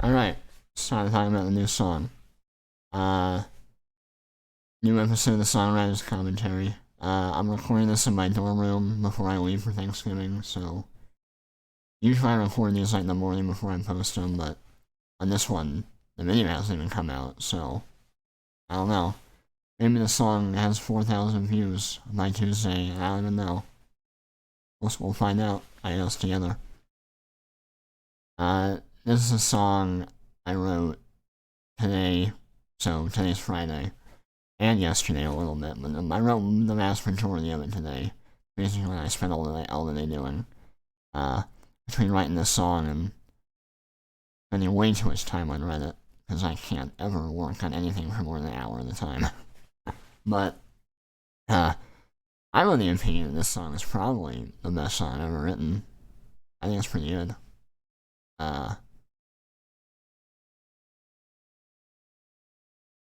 Alright, it's time to talk about the new song. New episode of the Songwriter's Commentary. I'm recording this in my dorm room before I leave for Thanksgiving, so usually I record these like the morning before I post them, but on this one, the video hasn't even come out, so I don't know. Maybe the song has 4,000 views by Tuesday, I don't even know. We'll find out, I guess, together. This is a song I wrote today, so today's Friday, and yesterday a little bit, but I wrote the vast majority of it today. Basically, I spent all the day doing, between writing this song and spending way too much time on Reddit, because I can't ever work on anything for more than an hour at a time. But, I'm of the opinion that this song is probably the best song I've ever written. I think it's pretty good.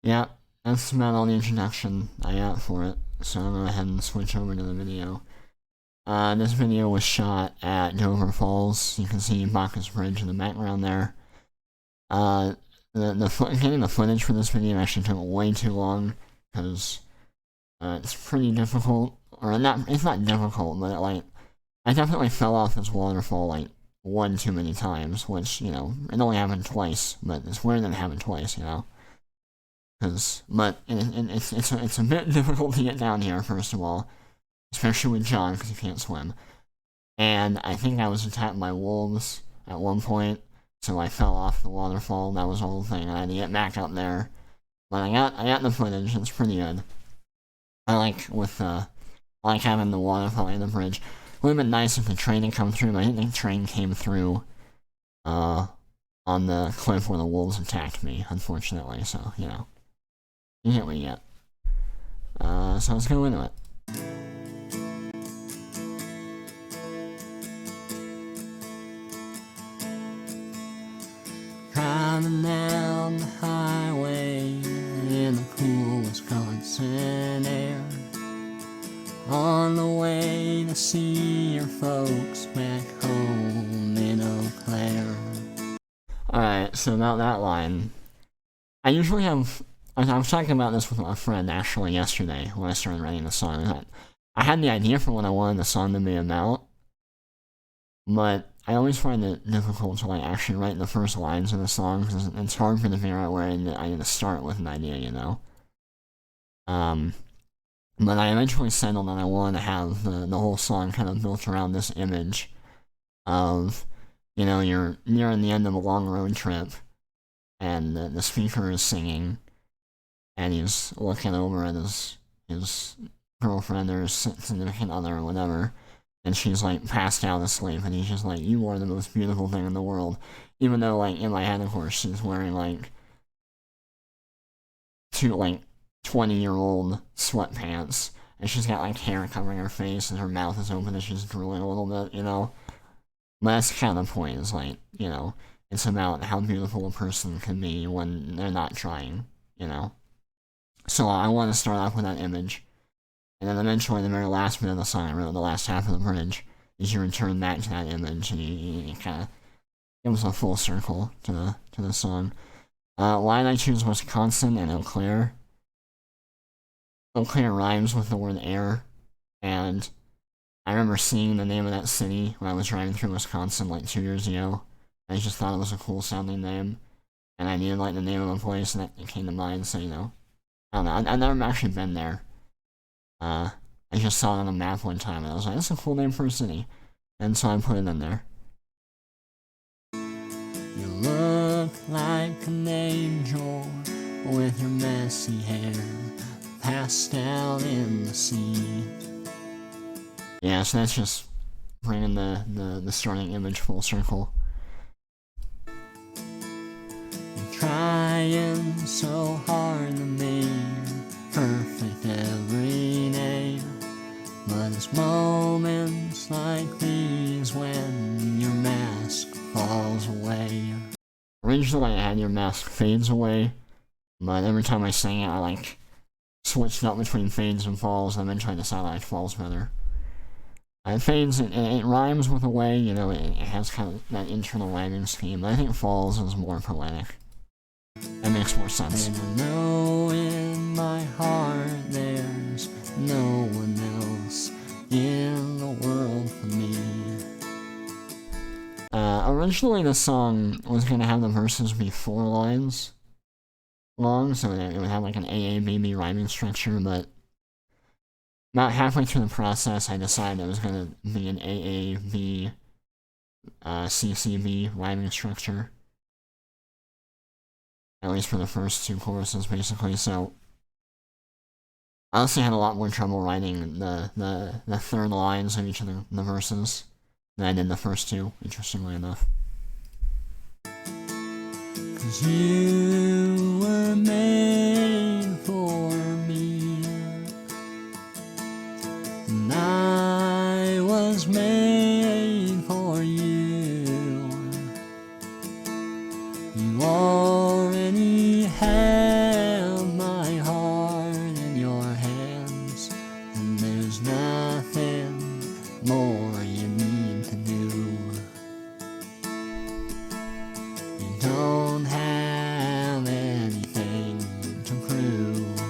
Yeah, that's about all the introduction I got for it, so I'll go ahead and switch over to the video. This video was shot at Dover Falls. You can see Bacchus Bridge in the background there. Getting the footage for this video actually took way too long, because it's pretty difficult, or not, it's not difficult, but I definitely fell off this waterfall like one too many times, which, you know, it only happened twice, but it's weird that it happened twice, you know? But it's a bit difficult to get down here, first of all, especially with John, because he can't swim. And I think I was attacked by wolves at one point, so I fell off the waterfall. That was the whole thing. I had to get back up there. But I got the footage. It's pretty good. I like having the waterfall and the bridge. It would have been nice if the train had come through, but I didn't think the train came through, on the cliff where the wolves attacked me, unfortunately, so, you know. You get what you get. So let's go into it. Driving down the highway in the cool Wisconsin air, on the way to see your folks back home in Eau Claire. Alright, so about that line, I usually have, I was talking about this with my friend actually yesterday when I started writing the song. I had the idea for what I wanted the song to be about, but I always find it difficult to actually write the first lines of the song, because it's hard for me to figure out where I need to start with an idea, you know? But I eventually settled on I wanted to have the whole song kind of built around this image of, you know, you're nearing the end of a long road trip, and the speaker is singing, and he's looking over at his girlfriend or his significant other or whatever, and she's passed out asleep, and he's just you are the most beautiful thing in the world. Even though in my head, of course, she's wearing two 20-year-old sweatpants, and she's got hair covering her face, and her mouth is open, and she's drooling a little bit, you know? But that's kind of the point, is you know, it's about how beautiful a person can be when they're not trying, you know? So I want to start off with that image, and then eventually the very last bit of the song I wrote, the last half of the bridge, is you return back to that image, and you kind of gives a full circle to the song. Line I choose Wisconsin and Eau Claire. Eau Claire rhymes with the word air, and I remember seeing the name of that city when I was driving through Wisconsin 2 years ago. I just thought it was a cool sounding name, and I needed the name of a place, and it came to mind, so, you know. I don't know, I've never actually been there. I just saw it on a map one time, and I was like, that's a cool name for a city. And so I put it in there. You look like an angel with your messy hair passed out in the sea. Yeah, so that's just bringing the starting image full circle. You're trying so hard to be perfect every day, but it's moments like these when your mask falls away. Originally I had your mask fades away, but every time I sang it I switched up between fades and falls, and eventually I decided I falls better. It fades, it rhymes with a way, you know, it has kind of that internal rhyming scheme, but I think Falls is more poetic. That makes more sense. And I know in my heart there's no one else in the world for me. Originally the song was going to have the verses be 4 lines long, so it would have like an AABB rhyming structure, but about halfway through the process I decided it was going to be an AAB CCB rhyming structure. At least for the first 2 choruses, basically, so I honestly had a lot more trouble writing the third lines of each of the verses than I did the first 2, interestingly enough. 'Cause you were made for me, and I was made for you. You already have my heart in your hands, and there's nothing more you need to do. You don't have anything to prove.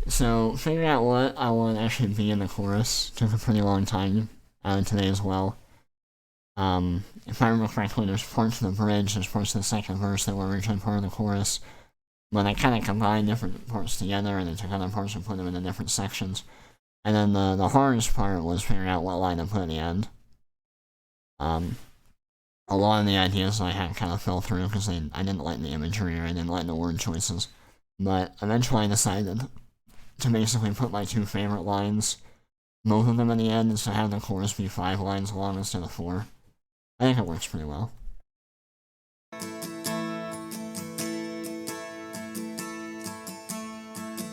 So, figuring out what I want to actually be in the chorus took a pretty long time today as well. If I remember correctly, there's parts of the bridge, there's parts of the second verse that were originally part of the chorus, but I kind of combined different parts together and then took other parts and put them into different sections. And then the hardest part was figuring out what line to put at the end. A lot of the ideas I had kind of fell through because I didn't like the imagery or I didn't like the word choices. But eventually I decided to basically put my 2 favorite lines, both of them at the end, and so have the chorus be 5 lines long instead of 4. I think it works pretty well.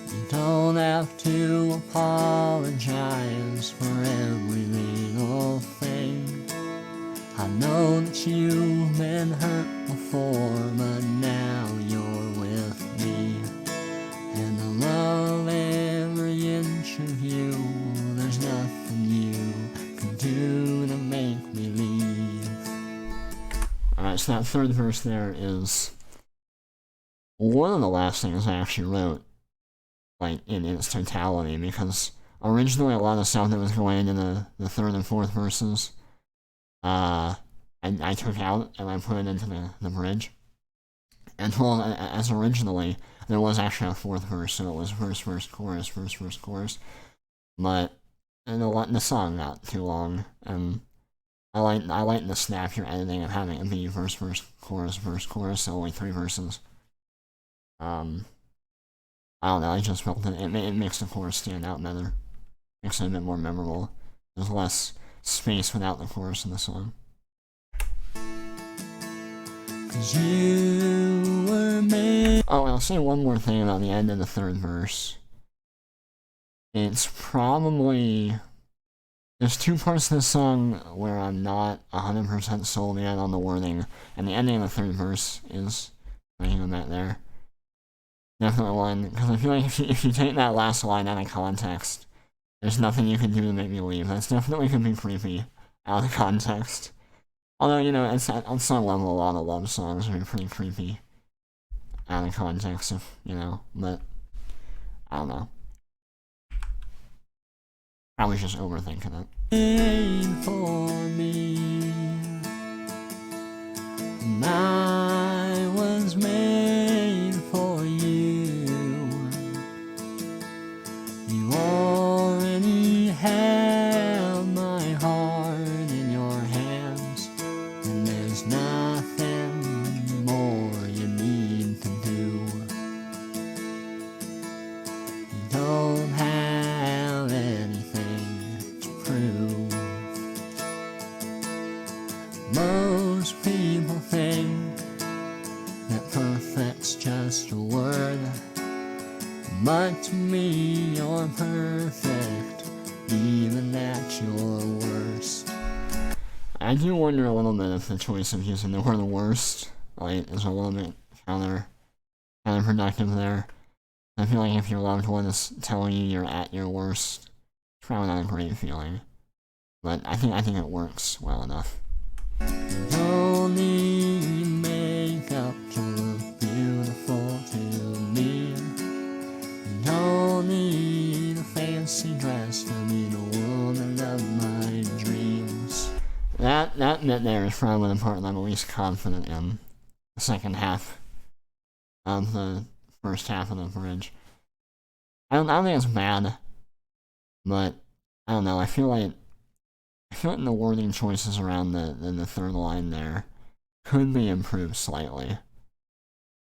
You don't have to apologize for every little thing. I know that you've been hurt before, but now you're with me. And I love every inch of you. There's nothing you can do to make me leave. Alright, so that third verse there is one of the last things I actually wrote, like, in its totality, because originally a lot of stuff that was going into the third and fourth verses, I took out and I put it into the bridge. And well, as originally, there was actually a 4th verse, so it was verse, verse, chorus, verse, verse, chorus. But the song got too long, and I like the snap you're editing and having it be verse, verse, chorus, so only 3 verses. I don't know, I just felt that it makes the chorus stand out better. Makes it a bit more memorable. There's less space without the chorus in the song. 'Cause you were made. Oh, I'll say one more thing about the end of the third verse. It's probably... There's 2 parts of the song where I'm not 100% sold yet on the wording, and the ending of the third verse is thinking on that there. Definitely one, because I feel like if you take that last line out of context, there's nothing you can do to make me leave. That's definitely could be creepy out of context. Although, you know, it's on some level a lot of love songs are pretty creepy out of context, if, you know, but I don't know. I was just overthinking it. Made for me, and I was made for you. You already have my heart in your hands, and there's nothing more you need to do. You don't have anything to prove. Most people think that perfect's just a word, but to me you're perfect, even at your worst. I do wonder a little bit if the choice of using the word worst, like, is a little bit counterproductive there. I feel like if your loved one is telling you you're at your worst, it's probably not a great feeling. but I think it works well enough. You don't need makeup to look beautiful to me. You don't need a fancy dress to be the woman of my dreams. That bit there is probably the part that I'm least confident in. The second half of the first half of the bridge. I don't think it's bad, but I don't know. I feel like the wording choices around the third line there could be improved slightly.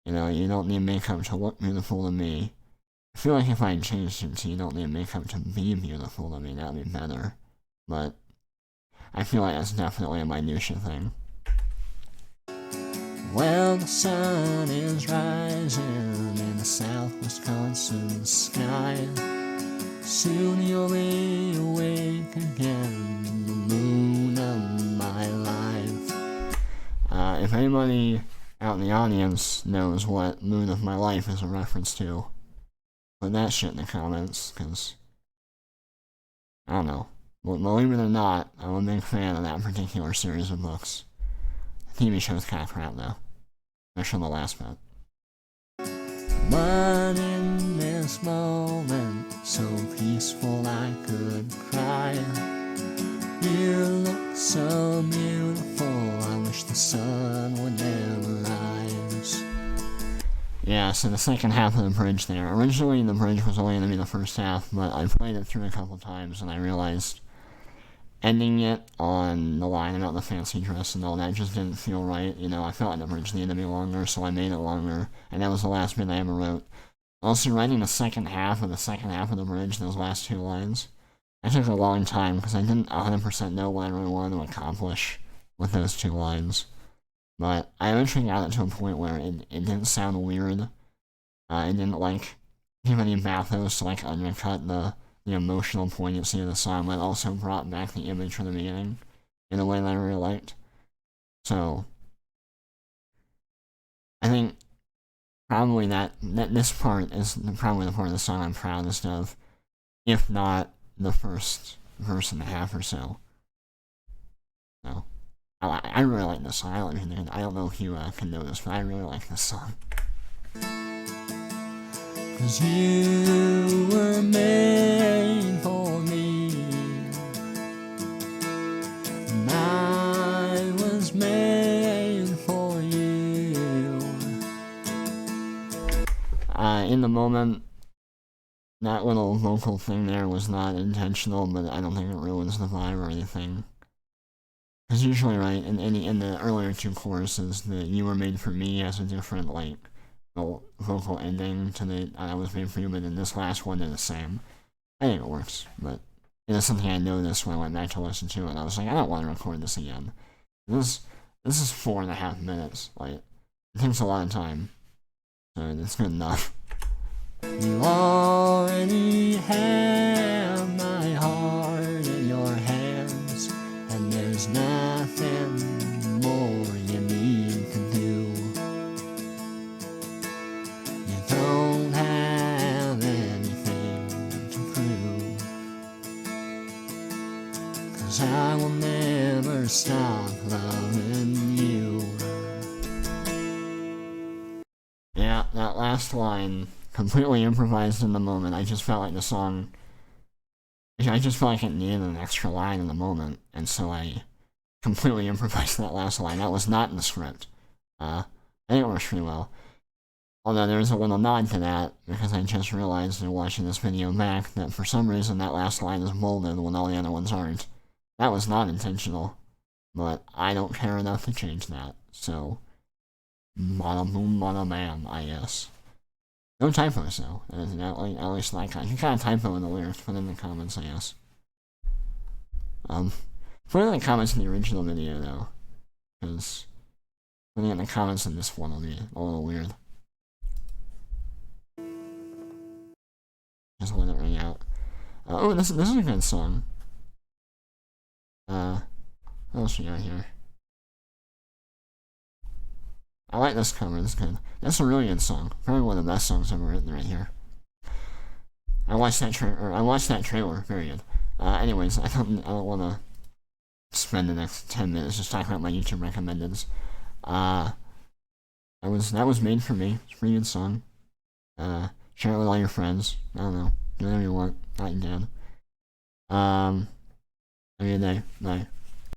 You know, you don't need makeup to look beautiful to me. I feel like if I had changed it to you don't need makeup to be beautiful to me, that'd be better. But I feel like that's definitely a minutia thing. Well, the sun is rising in the south Wisconsin sky. Soon you'll be awake again, the moon of my life. If anybody out in the audience knows what moon of my life is a reference to, put that shit in the comments, because I don't know. Believe it or not, I'm a big fan of that particular series of books. The TV show's kind of crap, though. Especially the last bit. But in this moment, so peaceful I could cry. You look so beautiful, I wish the sun would never rise. Yeah, so the second half of the bridge there. Originally, the bridge was only going to be the first half, but I played it through a couple times, and I realized ending it on the line about the fancy dress and all that just didn't feel right. You know, I felt like the bridge needed to be longer, so I made it longer, and that was the last bit I ever wrote. Also, writing the second half of the bridge, those last two lines, that took a long time, because I didn't 100% know what I really wanted to accomplish with those two lines. But I eventually got it to a point where it didn't sound weird. It didn't, give any bathos to, undercut the emotional poignancy of the song, but also brought back the image from the beginning in a way that I really liked. So, I think probably that this part is probably the part of the song I'm proudest of, if not the first verse and a half or so. So, I really like this song. I don't know if you can know this, but I really like this song. 'Cause you were made for me, and I was made for you. In the moment, that little vocal thing there was not intentional, but I don't think it ruins the vibe or anything. Because usually, right, in the earlier two choruses, the "You Were Made for Me" has a different, vocal ending to the "I Was Made for You," but in this last one, they're the same. I think it works, but it is something I noticed when I went back to listen to it. I was like, I don't want to record this again. This is 4.5 minutes. It takes a lot of time, so it's good enough. You already have my heart in your hands, and there's nothing more you need to do. You don't have anything to prove, 'cause I will never stop loving you. Yeah, that last line, completely improvised in the moment. I just felt like the song, I just felt like it needed an extra line in the moment, and so I completely improvised that last line. That was not in the script. I think it works pretty well. Although there's a little nod to that, because I just realized in watching this video back that for some reason that last line is bolded when all the other ones aren't. That was not intentional, but I don't care enough to change that, so bada boom bada bam, I guess. No typos though, at least like you kind of typo in the lyrics, put in the comments, I guess. Put in the comments in the original video though, because putting it in the comments in this one will be a little weird. Just let it ring out. Oh, this is a good song. What else we got here? I like this cover, it's good. That's a really good song. Probably one of the best songs ever written right here. I watched that trailer, very good. Anyways, I don't wanna spend the next 10 minutes just talking about my YouTube recommendeds. That was made for me. It's a pretty good song. Share it with all your friends. I don't know. Do whatever you want. Not you can. Have a good day. Bye.